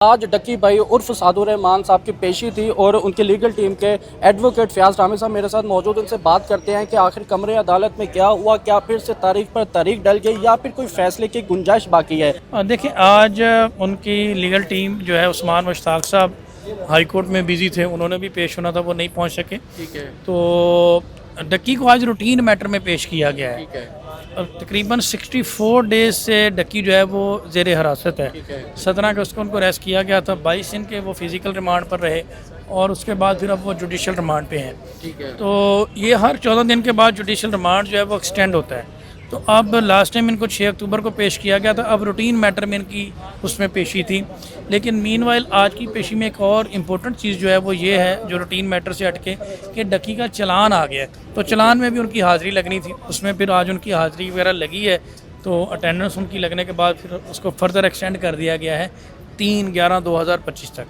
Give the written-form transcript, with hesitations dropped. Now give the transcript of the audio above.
آج ڈکی بھائی عرف سعد الرحمان صاحب کی پیشی تھی اور ان کی لیگل ٹیم کے ایڈوکیٹ فیاض رحمی صاحب میرے ساتھ موجود، ان سے بات کرتے ہیں کہ آخر کمرے عدالت میں کیا ہوا، کیا پھر سے تاریخ پر تاریخ ڈل گئی یا پھر کوئی فیصلے کی گنجائش باقی ہے۔ دیکھیں، آج ان کی لیگل ٹیم جو ہے عثمان مشتاق صاحب ہائی کورٹ میں بیزی تھے، انہوں نے بھی پیش ہونا تھا، وہ نہیں پہنچ سکے۔ تو ڈکی کو آج روٹین میٹر میں پیش کیا گیا ہے۔ تقریباً 64 ڈیز سے ڈکی جو ہے وہ زیر حراست ہے۔ 17 اگست کو ان کو اریسٹ کیا گیا تھا، 22 دن کے وہ فزیکل ریمانڈ پر رہے اور اس کے بعد پھر اب وہ جوڈیشل ریمانڈ پہ ہیں۔ تو یہ ہر 14 دن کے بعد جوڈیشل ریمانڈ جو ہے وہ ایکسٹینڈ ہوتا ہے۔ تو اب لاسٹ ٹائم ان کو 6 اکتوبر کو پیش کیا گیا تھا، اب روٹین میٹر میں ان کی اس میں پیشی تھی۔ لیکن مین وائل آج کی پیشی میں ایک اور امپورٹنٹ چیز جو ہے وہ یہ ہے، جو روٹین میٹر سے ہٹ کے، کہ ڈکی کا چلان آ گیا ہے۔ تو چلان میں بھی ان کی حاضری لگنی تھی، اس میں پھر آج ان کی حاضری وغیرہ لگی ہے۔ تو اٹینڈنس ان کی لگنے کے بعد پھر اس کو فردر ایکسٹینڈ کر دیا گیا ہے 3/11/2025 تک۔